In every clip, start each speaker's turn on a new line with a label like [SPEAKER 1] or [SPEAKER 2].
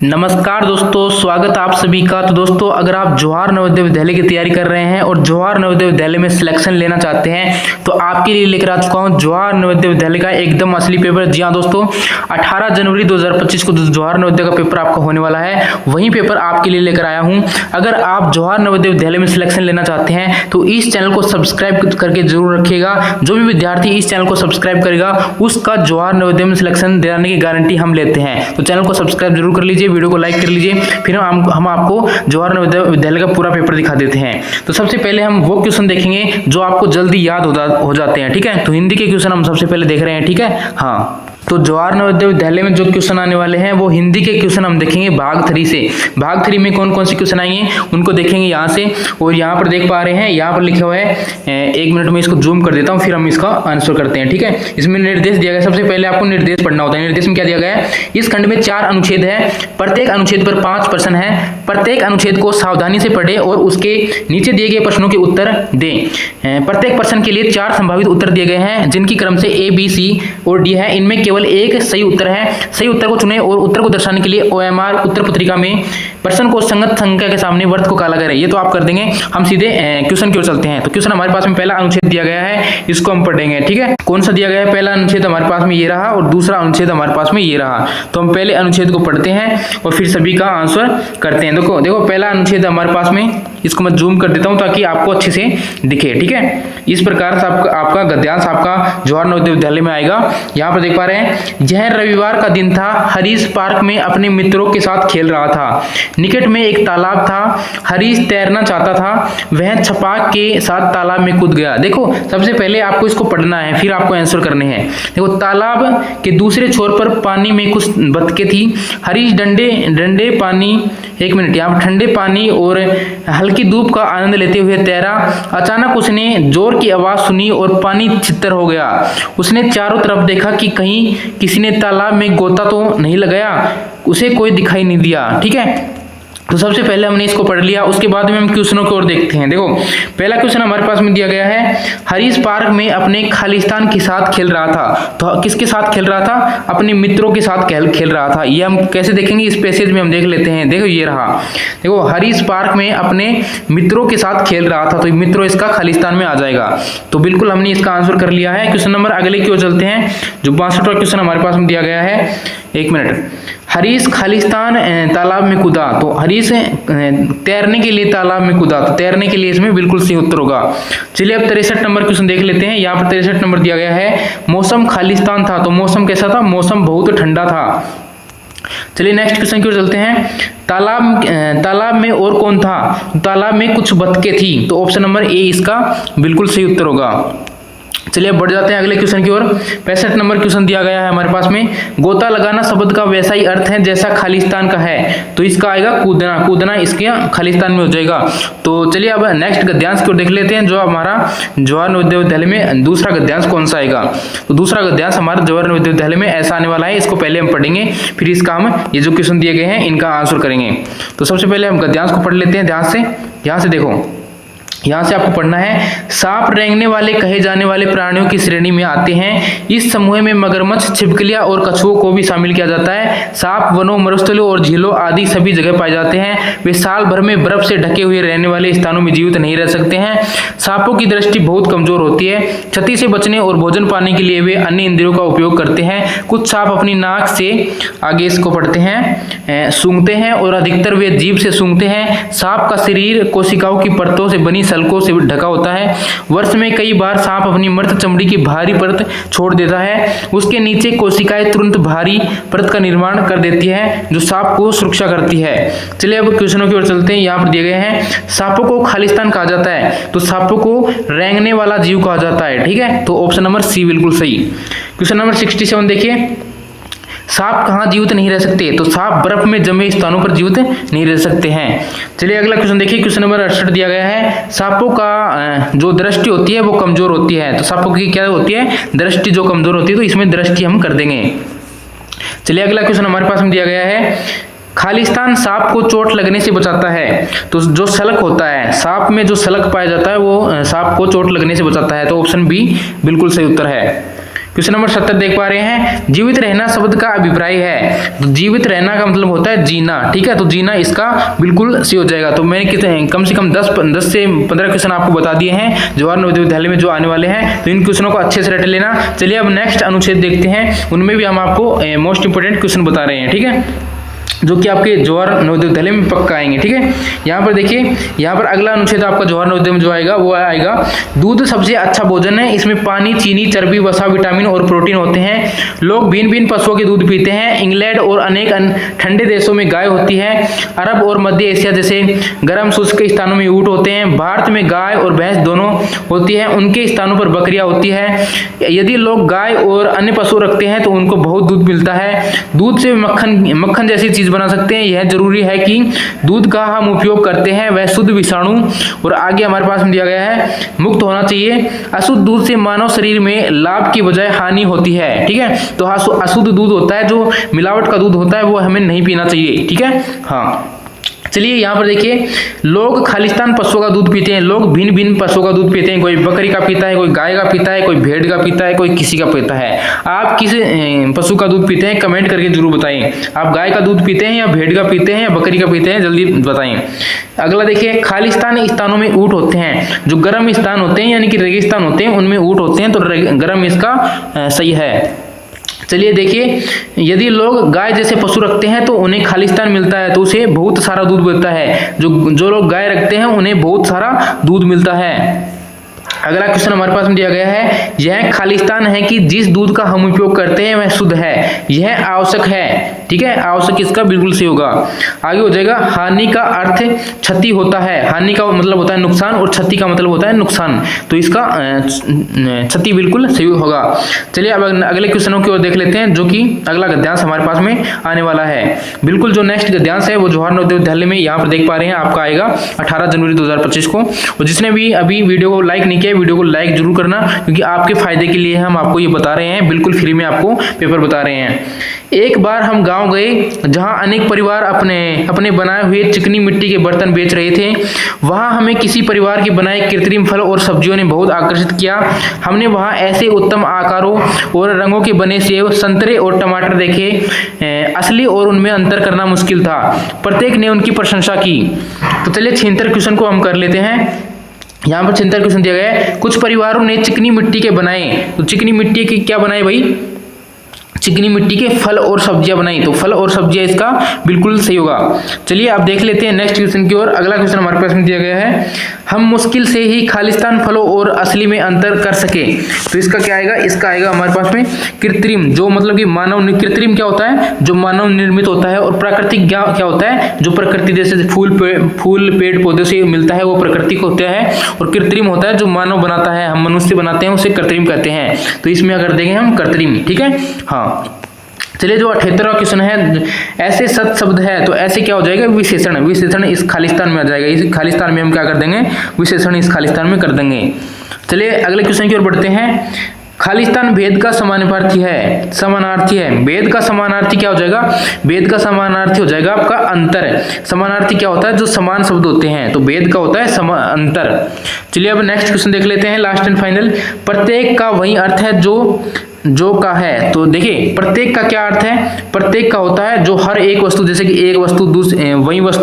[SPEAKER 1] नमस्कार दोस्तों, स्वागत आप सभी का। तो दोस्तों, अगर आप जवाहर नवोदय विद्यालय की तैयारी कर रहे हैं और जवाहर नवोदय विद्यालय में सिलेक्शन लेना चाहते हैं तो आपके लिए लेकर आ चुका हूं जवाहर नवोदय विद्यालय का एकदम असली पेपर। जी हाँ दोस्तों, 18 जनवरी 2025 को जवाहर नवोदय का पेपर आपका होने वाला है, वही पेपर आपके लिए लेकर आया हूँ। अगर आप जवाहर नवोदय विद्यालय में सिलेक्शन लेना चाहते हैं तो इस चैनल को सब्सक्राइब करके जरूर रखिएगा। जो भी विद्यार्थी इस चैनल को सब्सक्राइब करेगा उसका जवाहर नवोदय में सिलेक्शन दिलाने की गारंटी हम लेते हैं। तो चैनल को सब्सक्राइब जरूर कर लीजिए, वीडियो को लाइक कर लीजिए, फिर हम आपको जवाहर नवोदय विद्यालय का पूरा पेपर दिखा देते हैं। तो सबसे पहले हम वो क्वेश्चन देखेंगे जो आपको जल्दी याद हो जाते हैं, ठीक है। तो हिंदी के क्वेश्चन हम सबसे पहले देख रहे हैं, ठीक है। हाँ, तो जवाहर नवोदय विद्यालय में जो क्वेश्चन आने वाले हैं वो हिंदी के क्वेश्चन हम देखेंगे भाग 3 से। भाग 3 में कौन कौन से क्वेश्चन आएंगे उनको देखेंगे यहाँ से। और यहाँ पर देख पा रहे हैं, यहाँ पर लिखा हुआ है, 1 मिनट में इसको जूम कर देता हूँ, फिर हम इसका आंसर करते हैं, ठीक है। इसमें निर्देश दिया गया, सबसे पहले आपको निर्देश पढ़ना होता है। निर्देश में क्या दिया गया है, इस खंड में 4 अनुच्छेद है, प्रत्येक अनुच्छेद पर 5 प्रश्न है। प्रत्येक अनुच्छेद को सावधानी से पढ़े और उसके नीचे दिए गए प्रश्नों के उत्तर दें। प्रत्येक प्रश्न के लिए 4 संभावित उत्तर दिए गए हैं, जिनकी क्रम से A, B, C और D है। इनमें केवल एक सही उत्तर है। सही उत्तर को चुनें और उत्तर को दर्शाने के लिए OMR उत्तर पत्रिका में प्रश्न को संगत संख्या के सामने वर्त को काला करें। ये तो आप कर देंगे। हम सीधे क्वेश्चन की ओर चलते हैं। तो क्वेश्चन हमारे पास में पहला अनुच्छेद दिया गया है, इसको हम पढ़ेंगे, ठीक है। कौन सा दिया गया है, पहला अनुच्छेद हमारे पास में ये रहा और दूसरा अनुच्छेद हमारे पास में ये रहा। तो हम पहले अनुच्छेद को पढ़ते हैं और फिर सभी का आंसर करते हैं। देखो पहला अनुच्छेद हमारे पास में, इसको मैं जूम कर देता हूं ताकि आपको अच्छे से दिखे, ठीक है। इस प्रकार से आपका गद्यांश आपका जवाहर नवोदय विद्यालय में आएगा। यहाँ पर देख पा रहे हैं, यह रविवार का दिन था। हरीश पार्क में अपने मित्रों के साथ खेल रहा था। निकट में एक तालाब था। हरीश तैरना चाहता था, वह छपाक के साथ तालाब में कूद गया। देखो, सबसे पहले आपको इसको पढ़ना है, फिर आपको आंसर करने हैं। देखो, तालाब के दूसरे छोर पर पानी में कुछ बतखें थी। हरीश डंडे पानी, 1 मिनट, यहाँ ठंडे पानी और हल्की धूप का आनंद लेते हुए तैरा। अचानक उसने जोर की आवाज सुनी और पानी छितर हो गया। उसने चारों तरफ देखा कि कहीं किसी ने तालाब में गोता तो नहीं लगाया। उसे कोई दिखाई नहीं दिया, ठीक है। तो सबसे पहले हमने इसको पढ़ लिया, उसके बाद में हम क्वेश्चनों की ओर देखते हैं। देखो, पहला क्वेश्चन हमारे पास में दिया गया है, हरीश पार्क में अपने खालिस्तान के साथ खेल रहा था। तो किसके साथ खेल रहा था, अपने मित्रों के साथ खेल रहा था। ये हम कैसे देखेंगे, इस पैसेज में हम देख लेते हैं। देखो, ये रहा, देखो, हरीश पार्क में अपने मित्रों के साथ खेल रहा था, तो मित्रों इसका खालिस्तान में आ जाएगा। तो बिल्कुल हमने इसका आंसर कर लिया है। क्वेश्चन नंबर अगले की ओर चलते हैं, जो 62वां क्वेश्चन हमारे पास में दिया गया है। 1 मिनट, हरीश खालिस्तान तालाब में कूदा। तो हरीश तैरने के लिए तालाब में कूदा, तो तैरने के लिए इसमें बिल्कुल सही उत्तर होगा। चलिए अब 63 नंबर क्वेश्चन देख लेते हैं। यहाँ पर 63 नंबर दिया गया है, मौसम खालिस्तान था। तो मौसम कैसा था, मौसम बहुत ठंडा था। चलिए नेक्स्ट क्वेश्चन की ओर चलते हैं। तालाब में और कौन था, तालाब में कुछ बतखें थी। तो ऑप्शन नंबर ए इसका बिल्कुल सही उत्तर होगा। चलिए बढ़ जाते हैं अगले क्वेश्चन की ओर। 65 नंबर क्वेश्चन दिया गया है हमारे पास में, गोता लगाना शब्द का वैसा ही अर्थ है जैसा खालिस्तान का है। तो इसका आएगा कूदना। कूदना इसके खालिस्तान में हो जाएगा। तो चलिए अब नेक्स्ट गद्यांश की ओर देख लेते हैं, जो हमारा जवाहर नवोदय विद्यालय में दूसरा गद्यांश कौन सा आएगा। तो दूसरा गद्यांश हमारा जवाहर नवोदय विद्यालय में ऐसा आने वाला है। इसको पहले हम पढ़ेंगे, फिर इसका हम ये जो क्वेश्चन दिए गए हैं इनका आंसर करेंगे। तो सबसे पहले हम गद्यांश को पढ़ लेते हैं ध्यान से। यहाँ से देखो, यहाँ से आपको पढ़ना है, सांप रेंगने वाले कहे जाने वाले प्राणियों की श्रेणी में आते हैं। इस समूह में मगरमच्छ, छिपकलियां और कछुओं को भी शामिल किया जाता है। सांप वनों, मरुस्थलों और झीलों आदि सभी जगह पाए जाते हैं। वे साल भर में बर्फ से ढके हुए रहने वाले स्थानों में जीवित नहीं रह सकते हैं। सांपों की दृष्टि बहुत कमजोर होती है। क्षति से बचने और भोजन पाने के लिए वे अन्य इंद्रियों का उपयोग करते हैं। कुछ सांप अपनी नाक से, आगे इसको पढ़ते हैं, सूंघते हैं और अधिकतर वे जीभ से सूंघते हैं। सांप का शरीर कोशिकाओं की परतों से बनी सल्कों से ढका होता है। वर्ष में कई बार सांप अपनी मृत चमड़ी की भारी परत छोड़ देता है। उसके नीचे कोशिकाएं तुरंत भारी परत का निर्माण कर देती है, जो सांप को सुरक्षा करती है। चलिए अब क्वेश्चनों की ओर चलते हैं। यहाँ पर दिए गए हैं, सांपों को खालिस्तान कहा जाता है। तो सांपों को रेंगने वाला जीव कहा जाता है, ठीक है। तो ऑप्शन नंबर सी बिल्कुल सही। क्वेश्चन नंबर 67 देखिए, सांप कहाँ जीवित नहीं रह सकते। तो सांप बर्फ में जमे स्थानों पर जीवित नहीं रह सकते हैं। चलिए अगला क्वेश्चन देखिए, क्वेश्चन नंबर 68 दिया गया है, सांपों का जो दृष्टि होती है वो कमजोर होती है। तो सांपों की क्या होती है, दृष्टि जो कमजोर होती है, तो इसमें दृष्टि हम कर देंगे। चलिए अगला क्वेश्चन हमारे पास में दिया गया है, खालिस्तान सांप को चोट लगने से बचाता है। तो जो सलक होता है, सांप में जो सलक पाया जाता है वो सांप को चोट लगने से बचाता है। तो ऑप्शन बी बिल्कुल सही उत्तर है। क्वेश्चन नंबर 70 देख पा रहे हैं, जीवित रहना शब्द का अभिप्राय है। तो जीवित रहना का मतलब होता है जीना, ठीक है, तो जीना इसका बिल्कुल सही हो जाएगा। तो मैंने कितने कम से कम 10 से 15 क्वेश्चन आपको बता दिए हैं जवाहर नवोदय विद्यालय में जो आने वाले हैं, तो इन क्वेश्चनों को अच्छे से रट लेना। चलिए अब नेक्स्ट अनुच्छेद देखते हैं, उनमें भी हम आपको मोस्ट इंपोर्टेंट क्वेश्चन बता रहे हैं, ठीक है, जो कि आपके जवाहर नवोदय विद्यालय में पक्का आएंगे, ठीक है। यहाँ पर देखिए, यहाँ पर अगला अनुच्छेद आपका जवाहर नवोदय में जो आएगा वो आएगा दूध सबसे अच्छा भोजन है, इसमें पानी, चीनी, चर्बी, वसा, विटामिन और प्रोटीन होते हैं। लोग भिन्न भिन्न पशुओं के दूध पीते हैं। इंग्लैंड और अनेक ठंडे देशों में गाय होती है। अरब और मध्य एशिया जैसे गर्म शुष्क स्थानों में ऊंट होते हैं। भारत में गाय और भैंस दोनों होती है, उनके स्थानों पर बकरियां होती है। यदि लोग गाय और अन्य पशु रखते हैं तो उनको बहुत दूध मिलता है। दूध से मक्खन जैसी चीज बना सकते हैं। यह जरूरी है कि दूध का हम उपयोग करते हैं वह शुद्ध, विषाणु और आगे हमारे पास में दिया गया है मुक्त होना चाहिए। अशुद्ध दूध से मानव शरीर में लाभ की बजाय हानि होती है, ठीक है। तो अशुद्ध दूध होता है, जो मिलावट का दूध होता है, वो हमें नहीं पीना चाहिए, ठीक है। हाँ, चलिए यहाँ पर देखिए, लोग खालिस्तान पशुओं का दूध पीते हैं। लोग भिन्न भिन्न पशुओं का दूध पीते हैं। कोई बकरी का पीता है, कोई गाय का पीता है, कोई भेड़ का पीता है, कोई किसी का पीता है। आप किस पशु का दूध पीते हैं कमेंट करके जरूर बताएं। आप गाय का दूध पीते हैं या भेड़ का पीते हैं या बकरी का पीते हैं, जल्दी बताएं। अगला देखिए, खालिस्तान स्थानों में ऊंट होते हैं। जो गर्म स्थान होते हैं यानी कि रेगिस्तान होते हैं, उनमें ऊंट होते हैं, तो गर्म इसका सही है। चलिए देखिए, यदि लोग गाय जैसे पशु रखते हैं तो उन्हें खालिस्तान मिलता है, तो उसे बहुत सारा दूध मिलता है। जो लोग गाय रखते हैं उन्हें बहुत सारा दूध मिलता है। अगला क्वेश्चन हमारे पास में दिया गया है, यह खालिस्तान है कि जिस दूध का हम उपयोग करते हैं वह शुद्ध है। यह आवश्यक है, ठीक है, आवश्यक इसका बिल्कुल सही होगा। आगे हो जाएगा, हानि का अर्थ क्षति होता है। हानि का मतलब होता है नुकसान और क्षति का मतलब होता है नुकसान, तो इसका क्षति बिल्कुल सही होगा। चलिए अब अगले क्वेश्चनों की ओर देख लेते हैं, जो कि अगला गद्यांश हमारे पास में आने वाला है। बिल्कुल जो नेक्स्ट गद्यांश है वो जवाहर नवोदय विद्यालय में यहाँ पर देख पा रहे हैं, आपका आएगा 18 जनवरी 2025 को। और जिसने भी अभी वीडियो को लाइक नहीं किया, वीडियो को लाइक जरूर करना, क्योंकि आपके फायदे के लिए हम आपको ये बता रहे हैं, बिल्कुल फ्री में आपको पेपर बता रहे हैं। एक बार हम गांव गए जहां अनेक परिवार अपने बनाए हुए चिकनी मिट्टी के बर्तन बेच रहे थे। वहां हमें किसी परिवार के बनाए कृत्रिम फल और सब्जियों ने बहुत आकर्षित किया। हमने वहां ऐसे उत्तम आकारों और रंगों के बने सेब, संतरे और टमाटर देखे। असली और उनमें अंतर करना मुश्किल था। प्रत्येक ने उनकी प्रशंसा की। तो चलिए 76 क्वेश्चन को हम कर लेते हैं। यहाँ पर 76 क्वेश्चन दिया गया है, कुछ परिवारों ने चिकनी मिट्टी के बनाए। तो चिकनी मिट्टी के क्या बनाए भाई? चिकनी मिट्टी के फल और सब्जियां बनाई। तो फल और सब्जियां इसका बिल्कुल सही होगा। चलिए आप देख लेते हैं नेक्स्ट क्वेश्चन की ओर। अगला क्वेश्चन हमारे पास में दिया गया है, हम मुश्किल से ही खालिस्तान फलों और असली में अंतर कर सके। तो इसका क्या आएगा? इसका आएगा हमारे पास में कृत्रिम, जो मतलब कि मानव। कृत्रिम क्या होता है? जो मानव निर्मित होता है। और प्राकृतिक क्या होता है? जो प्रकृति जैसे फूल पेड़ पौधे से मिलता है वो प्राकृतिक होता है। और कृत्रिम होता है जो मानव बनाता है, हम मनुष्य बनाते हैं, उसे कृत्रिम कहते हैं। तो इसमें अगर देखें हम कृत्रिम, ठीक है। हाँ, चलिए जो 78वां क्वेश्चन है, ऐसे सत शब्द है। तो ऐसे क्या हो जाएगा? विशेषण। विशेषण इस खालिस्तान में आ जाएगा। इस खालिस्तान में हम क्या कर देंगे? विशेषण इस खालिस्तान में कर देंगे। चलिए अगले क्वेश्चन की ओर बढ़ते हैं। खालिस्तान भेद का समानार्थी है। समानार्थी है। भेद का समानार्थी क्या हो जाएगा? भेद का समानार्थी हो जाएगा आपका अंतर। समानार्थी क्या होता है? जो समान शब्द होते हैं। तो भेद का होता है अंतर। चलिए अब नेक्स्ट क्वेश्चन देख लेते हैं, लास्ट एंड फाइनल। प्रत्येक का वही अर्थ है जो का है। तो देखिए प्रत्येक का क्या अर्थ है? प्रत्येक का होता है जो हर एक वस्तु, जैसे कि एक वस्तु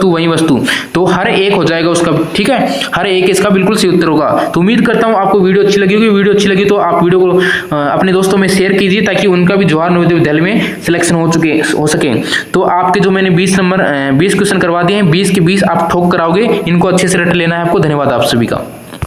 [SPEAKER 1] वही वस्तु, तो हर एक हो जाएगा उसका, ठीक है। हर एक इसका बिल्कुल सही उत्तर होगा। तो उम्मीद करता हूं आपको वीडियो अच्छी लगी होगी। वीडियो अच्छी लगी तो आप वीडियो को अपने दोस्तों में शेयर कीजिए, ताकि उनका भी जवाहर नवोदय विद्यालय में सिलेक्शन हो सके। तो आपके जो मैंने 20 क्वेश्चन करवा दिए हैं, 20 के 20 आप ठोक कराओगे। इनको अच्छे से रट लेना है आपको। धन्यवाद आप सभी का।